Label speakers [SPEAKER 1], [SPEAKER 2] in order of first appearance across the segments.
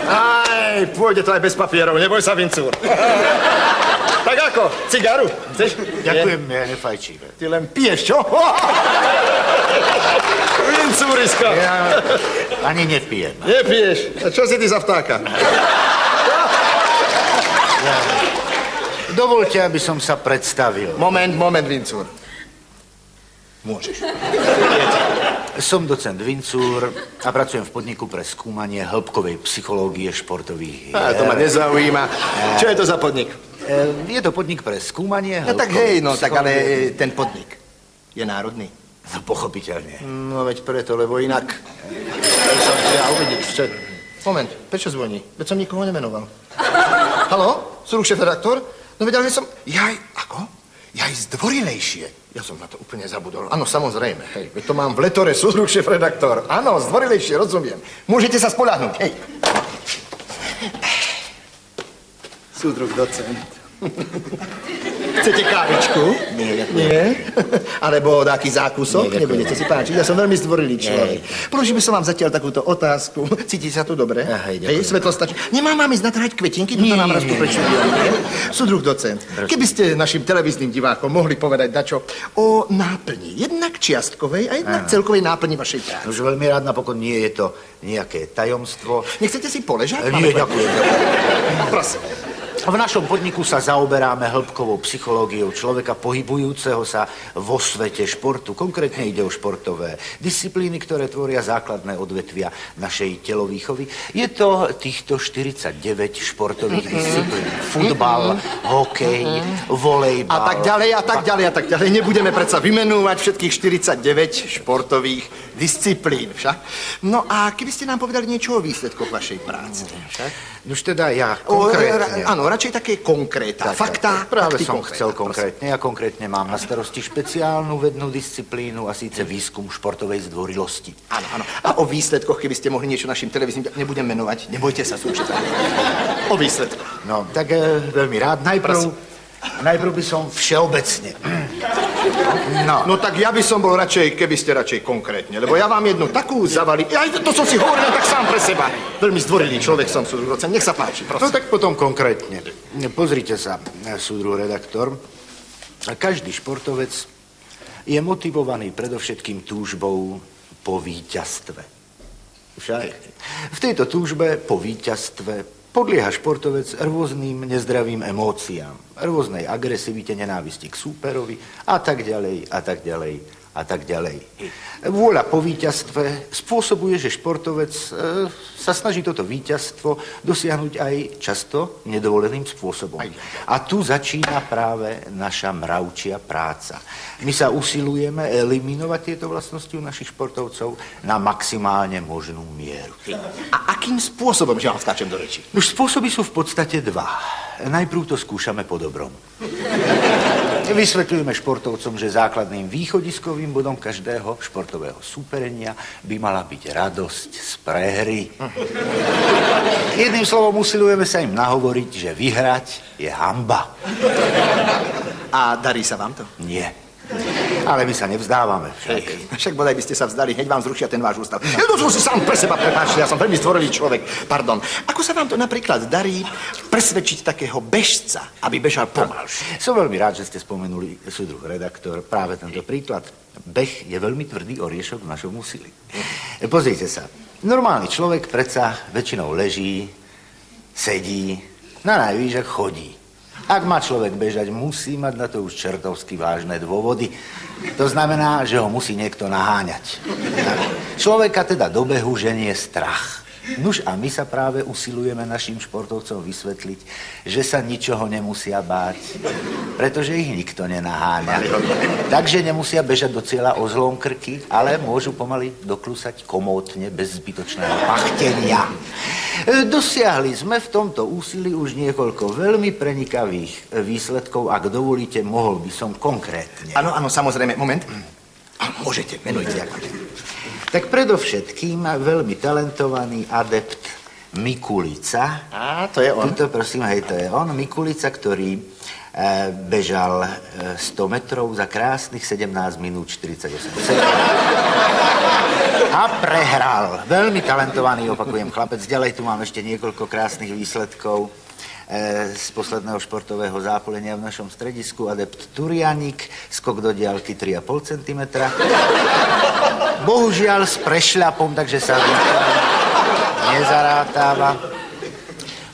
[SPEAKER 1] Aj, pôjde to aj bez papierov, neboj sa, Vincúr. Tak ako, cigaru? Chceš?
[SPEAKER 2] Ďakujem, ja nefajčím.
[SPEAKER 1] Ty len piješ, čo? Vincúrisko.
[SPEAKER 2] Ja ani nepijem.
[SPEAKER 1] Nepiješ? A čo si ty za vtáka?
[SPEAKER 2] Dovolte, aby som sa predstavil.
[SPEAKER 1] Moment, Vincúr. Môžeš.
[SPEAKER 2] Som docent Vincúr a pracujem v podniku pre skúmanie hĺbkovej psychológie športových hier.
[SPEAKER 1] To ma nezaujíma. Čo je to za podnik?
[SPEAKER 2] Je to podnik pre skúmanie
[SPEAKER 1] No tak hej, no tak ale ten podnik je národný.
[SPEAKER 2] No pochopiteľne.
[SPEAKER 1] No veď preto, lebo inak... som ja uvidíš, čo... Moment, prečo zvoní? Veď som nikoho nemenoval. Haló? Súruch šéf-redaktor? No veď ale som... Jaj, ako? Jaj, zdvorilejšie. Ja som na to úplne zabudol. Áno, samozrejme, hej. Veď to mám v letore, súruch šéf-redaktor. Áno, zdvorilejšie, rozumiem. Môžete sa spoľahnúť, hej. Súdruh docent. Chcete kávičku?
[SPEAKER 2] Nie, ďakujem.
[SPEAKER 1] Nie? Alebo taký zákusok?
[SPEAKER 2] Nie,
[SPEAKER 1] nebudete si páčiť? Ja som veľmi zdvorilý človek. Položím by som vám zatiaľ takúto otázku. Cítite sa tu dobre?
[SPEAKER 2] Hej,
[SPEAKER 1] svetlo stačí. Nemám vám ísť natrhať kvetinky? Tuto nám raz poprečujú. Súdruh docent, keby ste našim televíznym divákom mohli povedať dačo o náplni. Jednak čiastkovej a jednak celkovej náplni vašej práce.
[SPEAKER 2] Už veľmi rád, napokon nie je to nejaké tajomstvo.
[SPEAKER 1] Nechcete si poležať?
[SPEAKER 2] Nie, ďakujem.
[SPEAKER 1] Prosím.
[SPEAKER 2] V našom podniku sa zaoberáme hĺbkovou psychológiou človeka pohybujúceho sa vo svete športu. Konkrétne ide o športové disciplíny, ktoré tvoria základné odvetvia našej telovýchovy. Je to týchto 49 športových disciplín. Futbal, hokej, volejbal.
[SPEAKER 1] A tak ďalej. Nebudeme predsa vymenúvať všetkých 49 športových disciplín, však? No a keby ste nám povedali niečo o výsledkoch vašej práce, však?
[SPEAKER 2] Už teda ja konkrétne.
[SPEAKER 1] Áno, radšej také konkréta. Fakta.
[SPEAKER 2] Práve som chcel konkrétne. Ja konkrétne mám na starosti špeciálnu vednú disciplínu a síce výskum športovej zdvorilosti.
[SPEAKER 1] Áno. A o výsledkoch, keby ste mohli niečo našim televíznym, nebudem menovať. Nebojte sa, súčasť. O výsledkoch.
[SPEAKER 2] No, tak veľmi rád. Najprv by som všeobecne.
[SPEAKER 1] No tak ja by som bol radšej, keby ste radšej konkrétne, lebo ja vám jednu takú zavali. To som si hovoril tak sám pre seba. Veľmi zdvorilý človek som, súdruh docent. Nech sa páči, prosím.
[SPEAKER 2] No tak potom konkrétne. Pozrite sa, súdruh redaktor. Každý športovec je motivovaný predovšetkým túžbou po víťazstve. Však? V tejto túžbe po víťazstve podlieha športovec rôznym nezdravým emóciám, rôznej agresivite, nenávisti k súperovi a tak ďalej, a tak ďalej, a tak ďalej. Vôľa po víťazstve spôsobuje, že športovec sa snaží toto víťazstvo dosiahnuť aj často nedovoleným spôsobom. A tu začína práve naša mravčia práca. My sa usilujeme eliminovať tieto vlastnosti u našich športovcov na maximálne možnú mieru.
[SPEAKER 1] A akým spôsobom, že vám skáčem do reči?
[SPEAKER 2] Už spôsoby sú v podstate dva. Najprv to skúšame po dobrom. Vysvetľujeme športovcom, že základným východiskovým bodom každého športového súperenia by mala byť radosť z prehry. Jedným slovom usilujeme sa im nahovoriť, že vyhrať je hanba.
[SPEAKER 1] A darí sa vám to?
[SPEAKER 2] Nie. Ale my sa nevzdávame však.
[SPEAKER 1] Však bodaj by ste sa vzdali, hneď vám zrušia ten váš ústav. Ja to som si sám pre seba prepáčil, ja som veľmi zdvorilý človek. Pardon. Ako sa vám to napríklad darí presvedčiť takého bežca, aby bežal pomalšie?
[SPEAKER 2] Som veľmi rád, že ste spomenuli, súdruh redaktor, práve tento príklad. Beh je veľmi tvrdý oriešok v našom úsilí. Pozrite sa. Normálny človek predsa väčšinou leží, sedí, na najvýšak chodí. Ak má človek bežať, musí mať na to už čertovsky vážne dôvody. To znamená, že ho musí niekto naháňať. Človeka teda do behu ženie strach. Nuž a my sa práve usilujeme našim športovcom vysvetliť, že sa ničoho nemusia báť, pretože ich nikto nenaháňa. Takže nemusia bežať do cieľa ozlom krky, ale môžu pomaly doklusať komótne bez zbytočného pachtenia. Dosiahli sme v tomto úsilí už niekoľko veľmi prenikavých výsledkov. Ak dovolíte, mohol by som konkrétne.
[SPEAKER 1] Áno, samozrejme. Moment. Môžete, menujte.
[SPEAKER 2] Tak predovšetkým veľmi talentovaný adept Mikulica.
[SPEAKER 1] To je on.
[SPEAKER 2] Tuto, prosím, hej, to je on. Mikulica, ktorý bežal 100 metrov za krásnych 17 minút 48 sekúnd. A prehral. Veľmi talentovaný, opakujem, chlapec. Ďalej tu mám ešte niekoľko krásnych výsledkov z posledného športového zápolenia v našom stredisku. Adept Turianik, skok do diaľky 3,5 cm. Bohužiaľ s prešľapom, takže sa nezarátáva.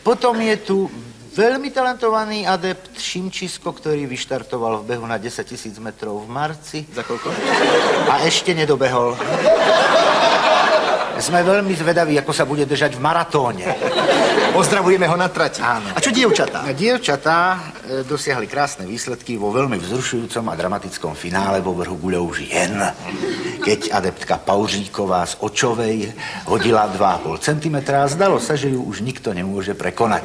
[SPEAKER 2] Potom je tu veľmi talentovaný adept Šimčisko, ktorý vyštartoval v behu na 10 000 metrov v marci.
[SPEAKER 1] Za koľko?
[SPEAKER 2] A ešte nedobehol. Sme veľmi zvedaví, ako sa bude držať v maratóne.
[SPEAKER 1] Pozdravujeme ho na trati.
[SPEAKER 2] Áno.
[SPEAKER 1] A čo dievčatá?
[SPEAKER 2] Dievčatá dosiahli krásne výsledky vo veľmi vzrušujúcom a dramatickom finále vo vrhu guľov žien. Keď adeptka Paužíková z Očovej hodila 2,5 cm a zdalo sa, že ju už nikto nemôže prekonať.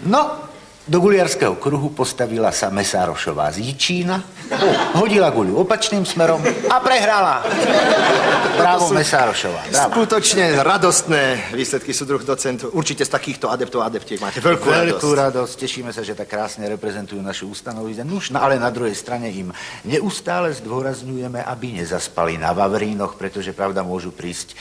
[SPEAKER 2] No, do guliarského kruhu postavila sa Mesárošová z Jičína, hodila guľu opačným smerom a prehrala. Bravo, Mesárošová. Bravo.
[SPEAKER 1] Skutočne radostné výsledky, súdruh docent. Určite z takýchto adeptov a adeptiek máte veľkú
[SPEAKER 2] radosť. Tešíme sa, že tak krásne reprezentujú našu ustanovizeň. No ale na druhej strane im neustále zdôrazňujeme, aby nezaspali na Vavrínoch, pretože pravda môžu prísť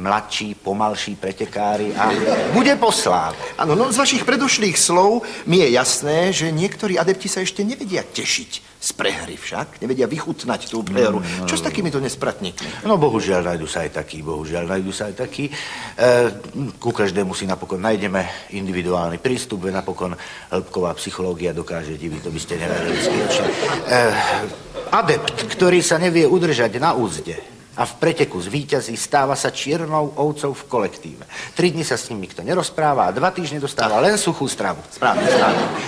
[SPEAKER 2] mladší, pomalší pretekári a bude po sláve.
[SPEAKER 1] Áno, no z vašich predošlých slov mi je jasné, že niektorí adepti sa ešte nevedia tešiť z prehry však, nevedia vychutnať tú prehru. Čo s takýmito nespratníkmi?
[SPEAKER 2] No bohužiaľ nájdu sa aj takí, ku každému si napokon nájdeme individuálny prístup, napokon hĺbková psychológia dokáže diviť, to by ste nevedeli skutočne. Adept, ktorý sa nevie udržať na úzde a v preteku zvíťazí, stáva sa čiernou ovcou v kolektíve. 3 dni sa s ním nikto nerozpráva a 2 týždne dostáva len suchú stravu. Správne.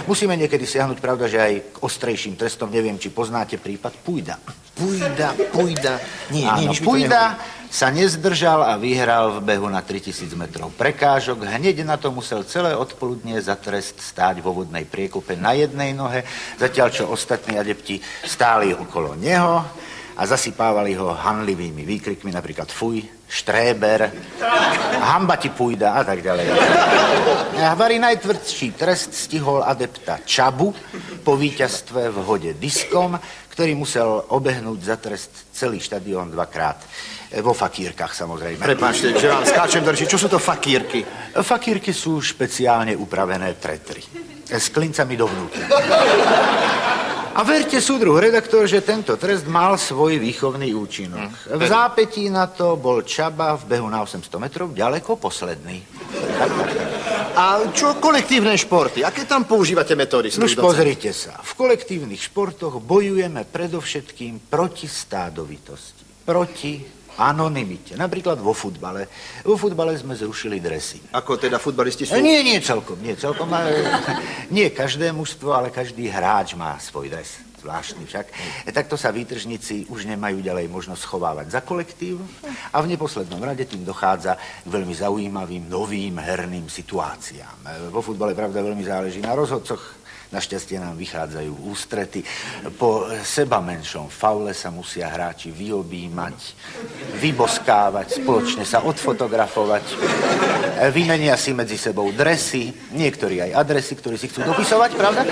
[SPEAKER 2] Musíme niekedy siahnuť, pravda, že aj k ostrejším trestom. Neviem, či poznáte prípad Pujda.
[SPEAKER 1] Pujda. Nie,
[SPEAKER 2] Pujda sa nezdržal a vyhral v behu na 3000 metrov prekážok. Hneď na to musel celé odpoludnie za trest stáť vo vodnej priekope na jednej nohe, zatiaľ čo ostatní adepti stáli okolo neho a zasypávali ho hanlivými výkrikmi, napríklad fuj, štréber, hamba ti Pujda a tak ďalej. Vari najtvrdší trest stihol adepta Čabu po víťazstve v hode diskom, ktorý musel obehnúť za trest celý štadión 2-krát. Vo fakírkach, samozrejme.
[SPEAKER 1] Prepáčte, že vám skáčem do reči. Čo sú to fakírky?
[SPEAKER 2] Fakírky sú špeciálne upravené tretry. S klincami dovnútra. A verte, súdruh redaktor, že tento trest mal svoj výchovný účinok. V zápätí na to bol Čaba v behu na 800 metrov ďaleko posledný.
[SPEAKER 1] A čo kolektívne športy? Aké tam používate metódy?
[SPEAKER 2] Už pozrite sa. V kolektívnych športoch bojujeme predovšetkým proti stádovitosti. Proti anonymite. Napríklad vo futbale. Vo futbale sme zrušili dresy.
[SPEAKER 1] Ako teda futbalisti sú?
[SPEAKER 2] Nie celkom. Nie každé mužstvo, ale každý hráč má svoj dres. Zvláštny však. Takto sa výtržníci už nemajú ďalej možnosť schovávať za kolektív a v neposlednom rade tým dochádza k veľmi zaujímavým, novým herným situáciám. Vo futbale, pravda, veľmi záleží na rozhodcoch. Našťastie nám vychádzajú ústrety. Po seba menšom faule sa musia hráči vyobímať, vyboskávať, spoločne sa odfotografovať. Vymenia si medzi sebou dresy, niektorí aj adresy, ktorí si chcú dopisovať, pravda?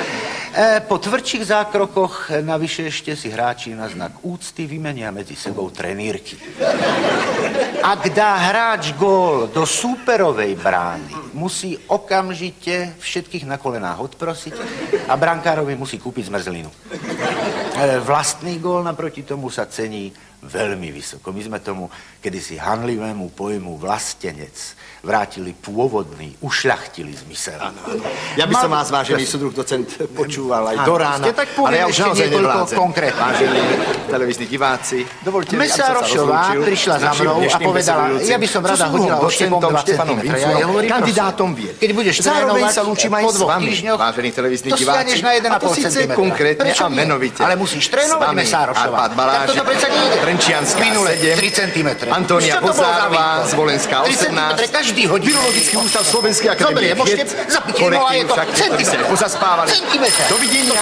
[SPEAKER 2] Po tvrdších zákrokoch navyše ešte si hráči na znak úcty vymenia medzi sebou trenírky. Ak dá hráč gól do súperovej brány, musí okamžite všetkých na kolenách odprosiť a brankárovi musí kúpiť zmrzlinu. Vlastný gól naproti tomu sa cení veľmi vysoko. My sme tomu kedysi hanlivému pojmu vlastenec vrátili pôvodný, ušľachtilý zmysel.
[SPEAKER 1] Áno. Ja by som vás, vážený súdruh docent, počúval aj do rána,
[SPEAKER 2] tak ale ja už naozaj nevládzem.
[SPEAKER 1] Vážení televízni diváci, dovoľte mi, aby som sa
[SPEAKER 2] Mesárošová prišla za mnou a povedala, ja by som rada hodila oštepom 2 cm.
[SPEAKER 1] Kandidátom vie.
[SPEAKER 2] Keď budeš trénovať
[SPEAKER 1] sa lúčim aj s vami, vážení televízni diváci.
[SPEAKER 2] A to
[SPEAKER 1] síce konkrétne a menovite.
[SPEAKER 2] Ale musíš trénovať, Mesárošová.
[SPEAKER 1] Arpád Baláš, Trenčianska 7,
[SPEAKER 2] 3 cm.
[SPEAKER 1] Antónia Bozárová, Zvolenská 18, Virologický ústav Slovenskej akadémie vied, kolektív však, ktorí ste nepozaspávali. Dovidenia.